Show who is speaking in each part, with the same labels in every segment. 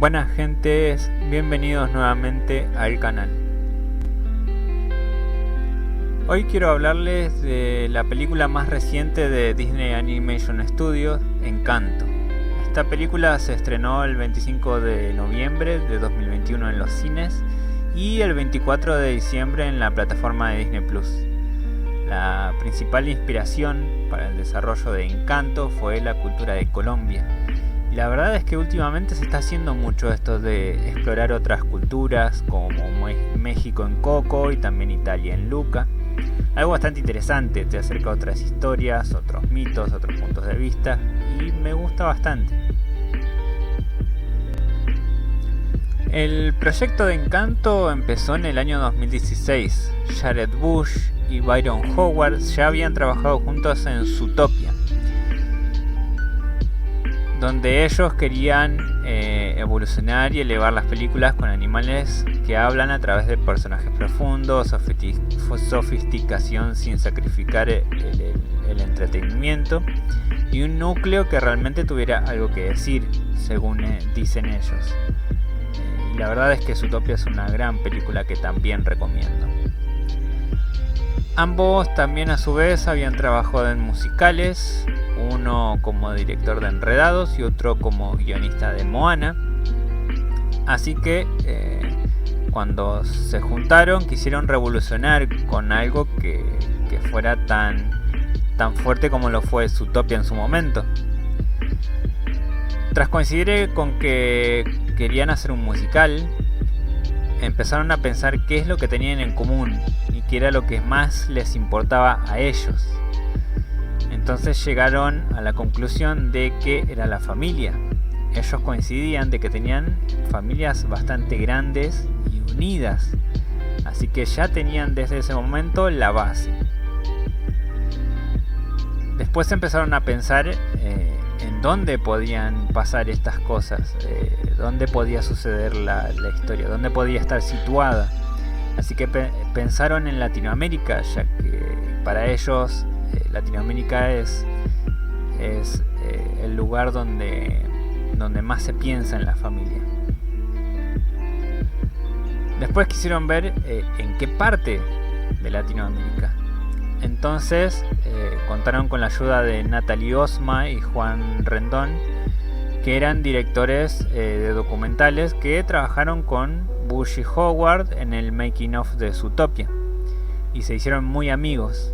Speaker 1: Buenas gentes, bienvenidos nuevamente al canal. Hoy quiero hablarles de la película más reciente de Disney Animation Studios, Encanto. Esta película se estrenó el 25 de noviembre de 2021 en los cines y el 24 de diciembre en la plataforma de Disney Plus. La principal inspiración para el desarrollo de Encanto fue la cultura de Colombia. Y la verdad es que últimamente se está haciendo mucho esto de explorar otras culturas, como México en Coco y también Italia en Luca. Algo bastante interesante, te acerca a otras historias, otros mitos, otros puntos de vista y me gusta bastante. El proyecto de Encanto empezó en el año 2016. Jared Bush y Byron Howard ya habían trabajado juntos en Zootopia, donde ellos querían evolucionar y elevar las películas con animales que hablan a través de personajes profundos, sofisticación sin sacrificar el entretenimiento y un núcleo que realmente tuviera algo que decir, según dicen ellos. Y la verdad es que Zootopia es una gran película que también recomiendo. Ambos también a su vez habían trabajado en musicales, uno como director de Enredados y otro como guionista de Moana. Así que cuando se juntaron quisieron revolucionar con algo que fuera tan fuerte como lo fue Zootopia en su momento. Tras coincidir con que querían hacer un musical, empezaron a pensar qué es lo que tenían en común y qué era lo que más les importaba a ellos. Entonces llegaron a la conclusión de que era la familia. Ellos coincidían de que tenían familias bastante grandes y unidas, así que ya tenían desde ese momento la base. Después empezaron a pensar en dónde podían pasar estas cosas, dónde podía suceder la historia, dónde podía estar situada. Así que pensaron en Latinoamérica, ya que para ellos Latinoamérica es el lugar donde más se piensa en la familia. Después quisieron ver en qué parte de Latinoamérica. Entonces contaron con la ayuda de Natalie Osma y Juan Rendón, que eran directores de documentales que trabajaron con Bush y Howard en el making of de Zootopia y se hicieron muy amigos.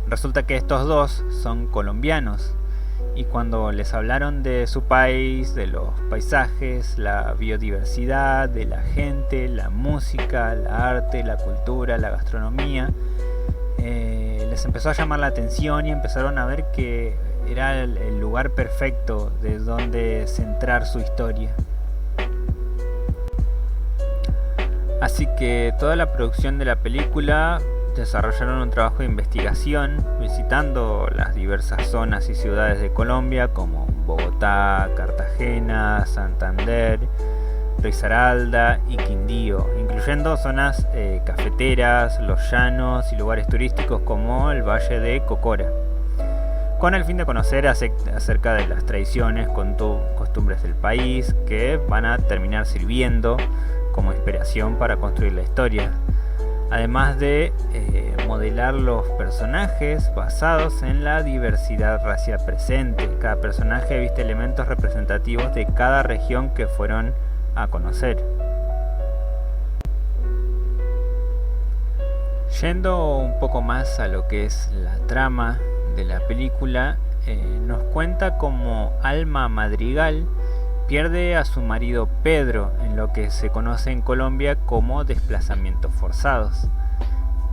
Speaker 1: Resulta que estos dos son colombianos y cuando les hablaron de su país, de los paisajes, la biodiversidad, de la gente, la música, la arte, la cultura, la gastronomía, les empezó a llamar la atención y empezaron a ver que era el lugar perfecto de donde centrar su historia. Así que toda la producción de la película desarrollaron un trabajo de investigación visitando las diversas zonas y ciudades de Colombia como Bogotá, Cartagena, Santander, Risaralda y Quindío, incluyendo zonas cafeteras, los llanos y lugares turísticos como el Valle de Cocora, con el fin de conocer acerca de las tradiciones, costumbres del país que van a terminar sirviendo como inspiración para construir la historia. Además de modelar los personajes basados en la diversidad racial presente. Cada personaje viste elementos representativos de cada región que fueron a conocer. Yendo un poco más a lo que es la trama de la película, nos cuenta cómo Alma Madrigal pierde a su marido Pedro en lo que se conoce en Colombia como desplazamientos forzados.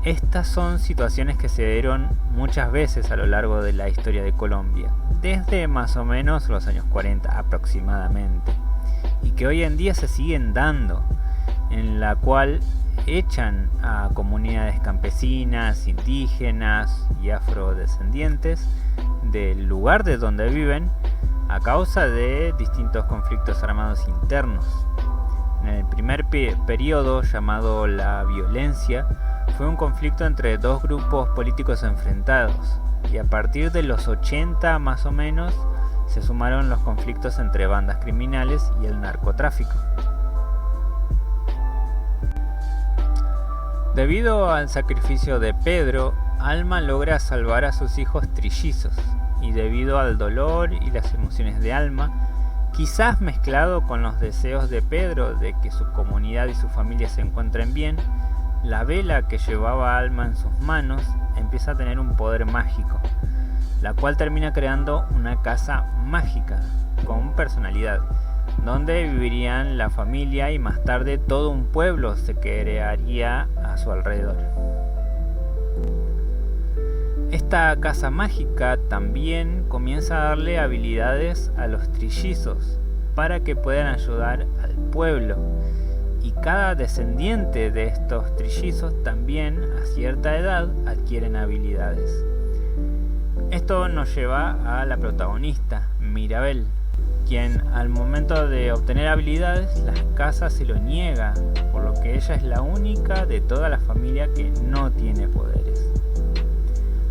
Speaker 1: Estas son situaciones que se dieron muchas veces a lo largo de la historia de Colombia, desde más o menos los años 40 aproximadamente, y que hoy en día se siguen dando, en la cual echan a comunidades campesinas, indígenas y afrodescendientes del lugar de donde viven a causa de distintos conflictos armados internos. En el primer periodo, llamado la violencia, fue un conflicto entre dos grupos políticos enfrentados, y a partir de los 80 más o menos se sumaron los conflictos entre bandas criminales y el narcotráfico. Debido al sacrificio de Pedro, Alma logra salvar a sus hijos trillizos, y debido al dolor y las emociones de Alma, quizás mezclado con los deseos de Pedro de que su comunidad y su familia se encuentren bien, la vela que llevaba Alma en sus manos empieza a tener un poder mágico, la cual termina creando una casa mágica con personalidad, donde vivirían la familia y más tarde todo un pueblo se crearía a su alrededor. Esta casa mágica también comienza a darle habilidades a los trillizos para que puedan ayudar al pueblo, y cada descendiente de estos trillizos también a cierta edad adquieren habilidades. Esto nos lleva a la protagonista, Mirabel, quien al momento de obtener habilidades las casa se lo niega, por lo que ella es la única de toda la familia que no tiene poderes.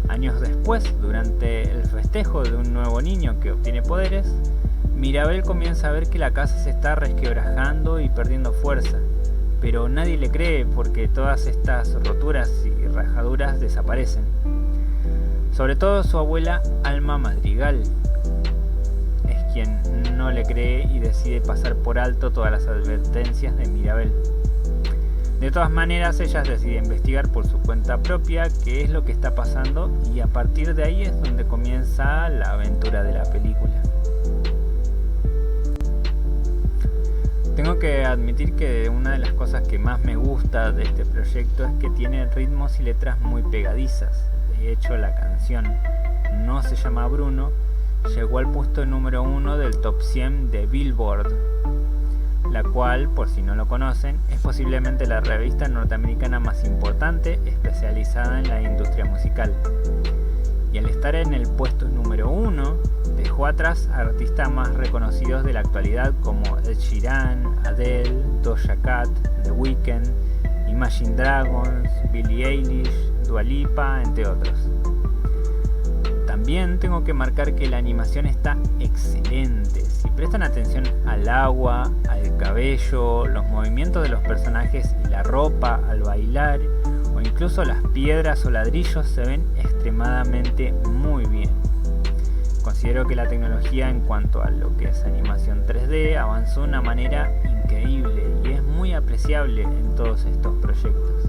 Speaker 1: Años después, durante el festejo de un nuevo niño que obtiene poderes, Mirabel comienza a ver que la casa se está resquebrajando y perdiendo fuerza, pero nadie le cree porque todas estas roturas y rajaduras desaparecen. Sobre todo su abuela Alma Madrigal es quien no le cree y decide pasar por alto todas las advertencias de Mirabel. De todas maneras, ella decide investigar por su cuenta propia qué es lo que está pasando, y a partir de ahí es donde comienza la aventura de la película. Tengo que admitir que una de las cosas que más me gusta de este proyecto es que tiene ritmos y letras muy pegadizas. De hecho, la canción No se llama Bruno llegó al puesto número 1 del top 100 de Billboard, la cual, por si no lo conocen, es posiblemente la revista norteamericana más importante especializada en la industria musical. Y al estar en el puesto número 1, dejó atrás a artistas más reconocidos de la actualidad como Ed Sheeran, Adele, Doja Cat, The Weeknd, Imagine Dragons, Billie Eilish, Dua Lipa, entre otros. También tengo que marcar que la animación está excelente. Si prestan atención al agua, al cabello, los movimientos de los personajes y la ropa al bailar, o incluso las piedras o ladrillos, se ven extremadamente muy bien. Considero que la tecnología en cuanto a lo que es animación 3D avanzó de una manera increíble y es muy apreciable en todos estos proyectos.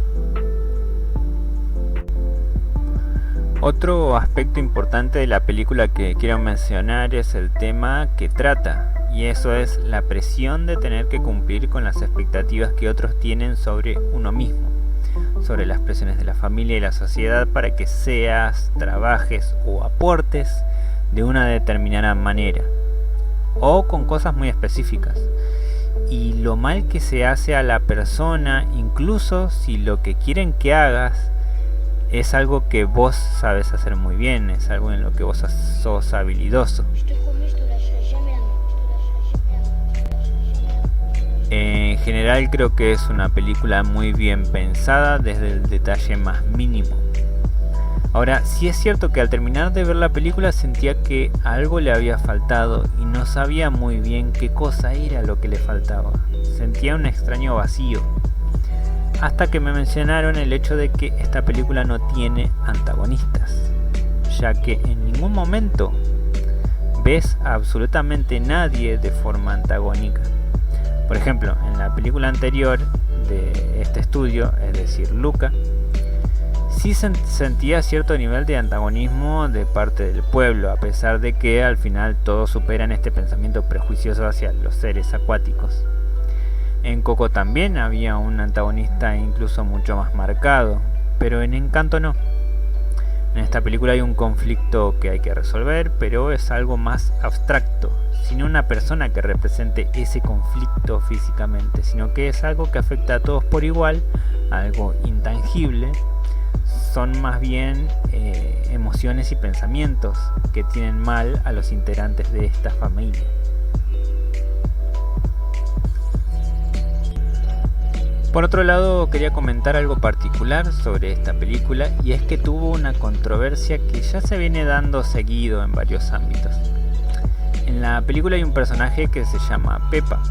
Speaker 1: Otro aspecto importante de la película que quiero mencionar es el tema que trata, y eso es la presión de tener que cumplir con las expectativas que otros tienen sobre uno mismo, sobre las presiones de la familia y la sociedad para que seas, trabajes o aportes de una determinada manera, o con cosas muy específicas, y lo mal que se hace a la persona, incluso si lo que quieren que hagas es algo que vos sabes hacer muy bien, es algo en lo que vos sos habilidoso. En general creo que es una película muy bien pensada desde el detalle más mínimo. Ahora, sí es cierto que al terminar de ver la película sentía que algo le había faltado y no sabía muy bien qué cosa era lo que le faltaba. Sentía un extraño vacío. Hasta que me mencionaron el hecho de que esta película no tiene antagonistas, ya que en ningún momento ves a absolutamente nadie de forma antagónica. Por ejemplo, en la película anterior de este estudio, es decir, Luca, sí sentía cierto nivel de antagonismo de parte del pueblo, a pesar de que al final todos superan este pensamiento prejuicioso hacia los seres acuáticos. En Coco también había un antagonista incluso mucho más marcado, pero en Encanto no. En esta película hay un conflicto que hay que resolver, pero es algo más abstracto, sino una persona que represente ese conflicto físicamente, sino que es algo que afecta a todos por igual, algo intangible. Son más bien emociones y pensamientos que tienen mal a los integrantes de esta familia. Por otro lado, quería comentar algo particular sobre esta película, y es que tuvo una controversia que ya se viene dando seguido en varios ámbitos. En la película hay un personaje que se llama Pepa,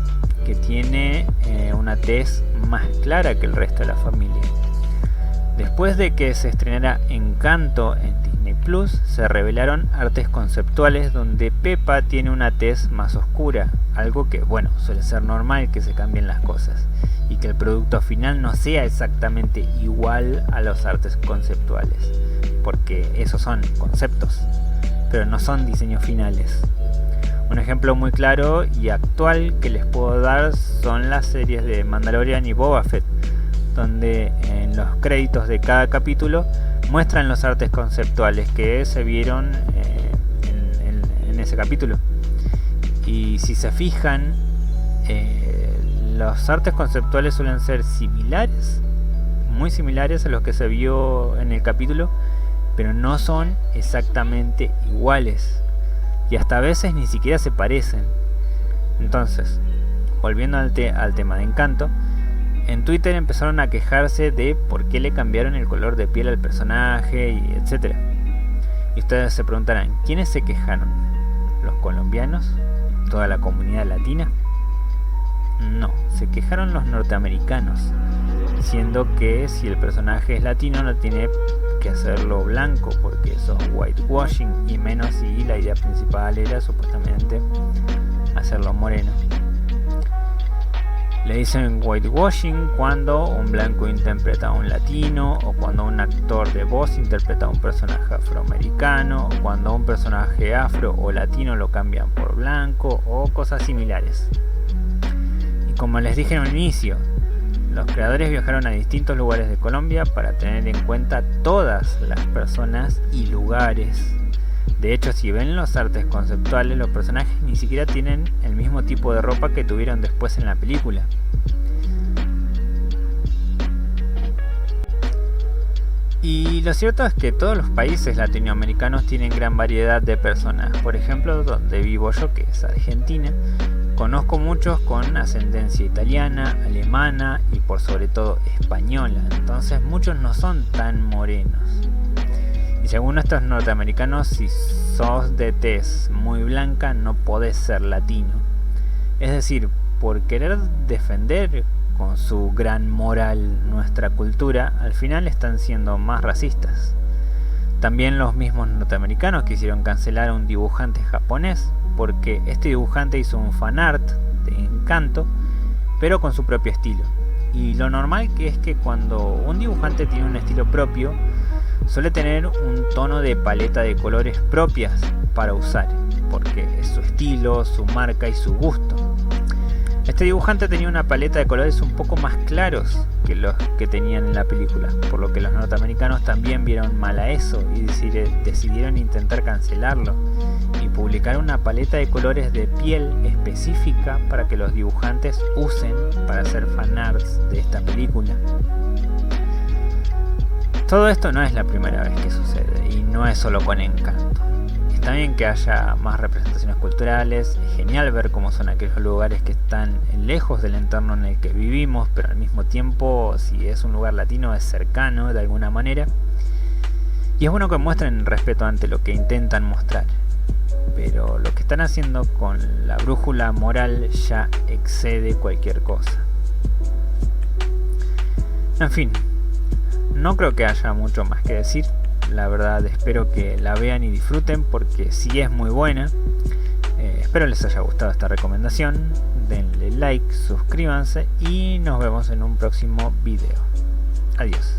Speaker 1: que tiene una tez más clara que el resto de la familia. Después de que se estrenara Encanto en Disney Plus, se revelaron artes conceptuales donde Pepa tiene una tez más oscura, algo que, bueno, suele ser normal que se cambien las cosas y que el producto final no sea exactamente igual a los artes conceptuales, porque esos son conceptos, pero no son diseños finales. Un ejemplo muy claro y actual que les puedo dar son las series de Mandalorian y Boba Fett, donde en los créditos de cada capítulo muestran los artes conceptuales que se vieron en ese capítulo. Y si se fijan, los artes conceptuales suelen ser similares, muy similares a los que se vio en el capítulo, pero no son exactamente iguales y hasta a veces ni siquiera se parecen. Entonces, volviendo al tema de Encanto, en Twitter empezaron a quejarse de por qué le cambiaron el color de piel al personaje y etc. Y ustedes se preguntarán, ¿quiénes se quejaron? ¿Los colombianos? ¿Toda la comunidad latina? No, se quejaron los norteamericanos, diciendo que si el personaje es latino no tiene que hacerlo blanco porque eso es whitewashing, y menos si la idea principal era supuestamente hacerlo moreno. Le dicen whitewashing cuando un blanco interpreta a un latino, o cuando un actor de voz interpreta a un personaje afroamericano, o cuando un personaje afro o latino lo cambian por blanco, o cosas similares. Y como les dije en un inicio, los creadores viajaron a distintos lugares de Colombia para tener en cuenta todas las personas y lugares. De hecho, si ven los artes conceptuales, los personajes ni siquiera tienen el mismo tipo de ropa que tuvieron después en la película. Y lo cierto es que todos los países latinoamericanos tienen gran variedad de personas. Por ejemplo, donde vivo yo, que es Argentina, conozco muchos con ascendencia italiana, alemana y por sobre todo española. Entonces muchos no son tan morenos. Y según estos norteamericanos, si sos de tez muy blanca no podés ser latino. Es decir, por querer defender con su gran moral nuestra cultura, al final están siendo más racistas. También los mismos norteamericanos quisieron cancelar a un dibujante japonés porque este dibujante hizo un fanart de Encanto, pero con su propio estilo. Y lo normal que es que cuando un dibujante tiene un estilo propio, suele tener un tono de paleta de colores propias para usar, porque es su estilo, su marca y su gusto. Este dibujante tenía una paleta de colores un poco más claros que los que tenían en la película, por lo que los norteamericanos también vieron mal a eso y decidieron intentar cancelarlo y publicar una paleta de colores de piel específica para que los dibujantes usen para hacer fanarts de esta película. Todo esto no es la primera vez que sucede y no es solo con Encanto. Está bien que haya más representaciones culturales, es genial ver cómo son aquellos lugares que están lejos del entorno en el que vivimos, pero al mismo tiempo, si es un lugar latino, es cercano de alguna manera. Y es bueno que muestren respeto ante lo que intentan mostrar. Pero lo que están haciendo con la brújula moral ya excede cualquier cosa. En fin, no creo que haya mucho más que decir. La verdad espero que la vean y disfruten porque sí es muy buena. Espero les haya gustado esta recomendación. Denle like, suscríbanse y nos vemos en un próximo video. Adiós.